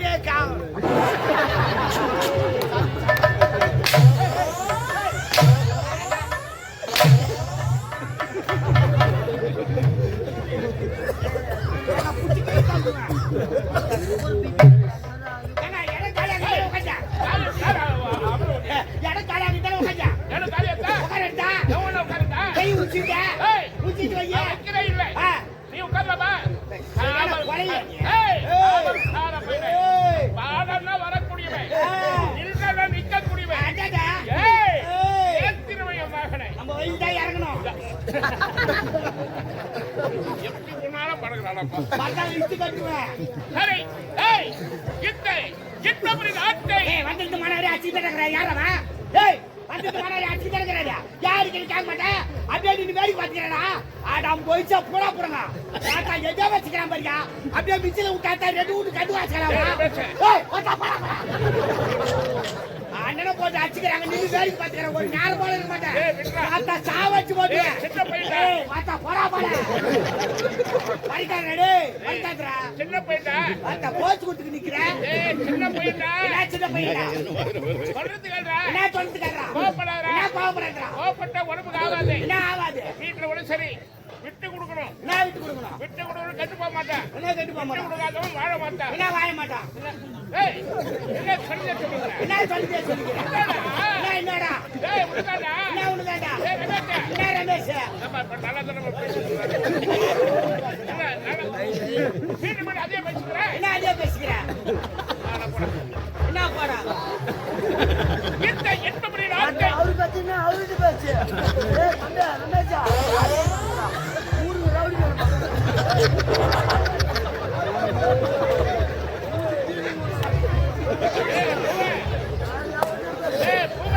அடே காவ் அப்படியே மிச்சில விட்டாத்தா ரெண்டு வீட்டு கண்டு வாசலாம் அண்ணனை போட்டு அடிச்சுக்கிறாங்க நீங்க வேலைக்கு பாத்துக்கிறேன் ஒரு நேரம் போல இருக்க மாட்டேன் சாவச்சு போட்டு போடா போட பறிக்காதே பறிக்காதரா சின்ன பையன் போச்சு கொடுத்து நிக்கிறேன் சின்ன பையன் சின்ன பையன் சொல்றது கேள்றா என்ன சொல்றது கேள்றா கோபப்படாதடா என்ன கோபப்படுறா கோபப்பட்ட உடம்புக்கு ஆகாது என்ன ஆகாது வீட்டுல கூட சரி விட்டு கொடுக்கணும் நான் விட்டு கொடுக்கணும் விட்டு கொடுக்கணும் கெட்டு போக மாட்டேன் என்ன கெட்டு போக மாட்டேன் கொடுக்காதவன் வாழ மாட்டான் என்ன வாழ மாட்டான் ஏய் என்ன சொல்லியே சொல்லுங்க என்ன சொல்லியே சொல்லுங்க என்னடா ஏய் உனதாடா என்ன உனதாடா ஏய் ரமேஷ் என்ன ரமேஷ் நம்ம நல்லா நம்ம பேசுறோம் வீட்டு மேல அதே பேசுறேன் என்ன அதே பேசுறேன் என்ன போடா இந்த எண்பது நாட்கள் அவரு பத்தினா அவரு பேச்சு ஏய் தம்பி ரமேஷா ஊரு ரவுடி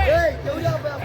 ஏய் ஜவுரியா போய்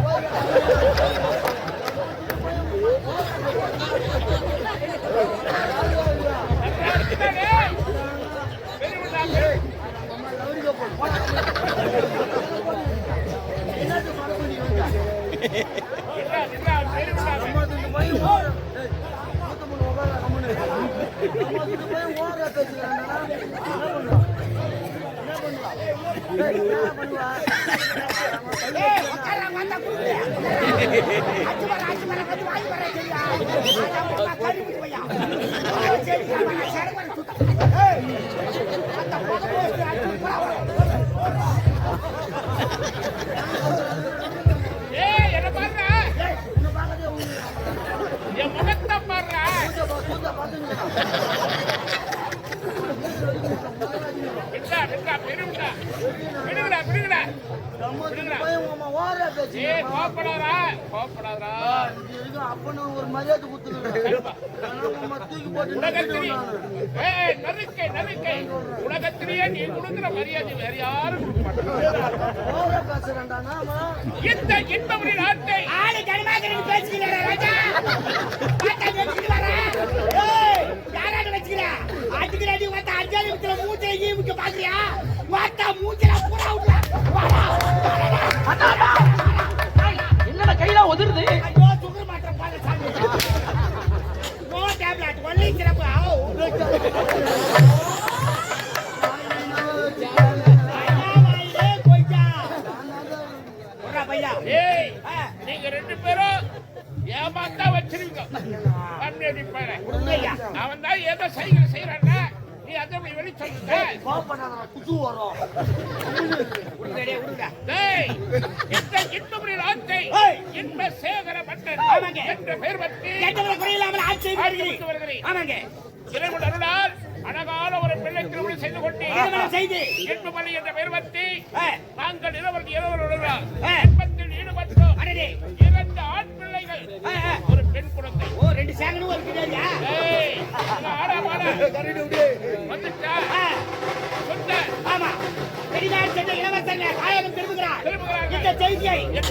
அப்பனு ஒரு மரியாதை உலகத்திலேயே நீ கொடுக்கிற மரியாதை வேற யாரும் இந்த இன்பவரின் நாட்டை ஆளு கனிமாக்கிறேன் பேசிக்கிறேன் ராஜா யாராவது வச்சுக்கிறா அதுக்கு ரெடி வாத்தா அஞ்சாலி வித்துல மூச்சை ஈமுக்கு பாக்குறியா வாத்தா மூச்சல பூரா விடுறா என்னடா கையில உதிருது ஐயோ சுகர் மாத்திரை பாரு சாமி நோ டேப்லெட் ஒன்லி சிரப் நீங்க ரெண்டு பேரும் ஏமாத்தா வச்சிருக்கீங்க அவன் தான் ஏதோ சைக்கிள் செய்யறான் நீ அதை வெளி சொல்லுங்க குசு வரும் இந்த இன்பமுறை ஆட்சி இன்ப சேகர மன்னன் என்ற பெயர் பற்றி வருகிறேன் இறைவன் அருளால் அழகான ஒரு பிள்ளை திருமணம் செய்து கொண்டு இன்பமணி என்ற பெயர் பற்றி நாங்கள் இருபத்தில் ஈடுபட்டோம் 2 ஆண் பிள்ளைகள் ஒரு பெண் குழந்தை ரெண்டு சேகரும் ஒரு கிடையா வந்துட்டா ஆமா இளவரசன் காயகம் திரும்புகிறார் இந்த செய்தியை என்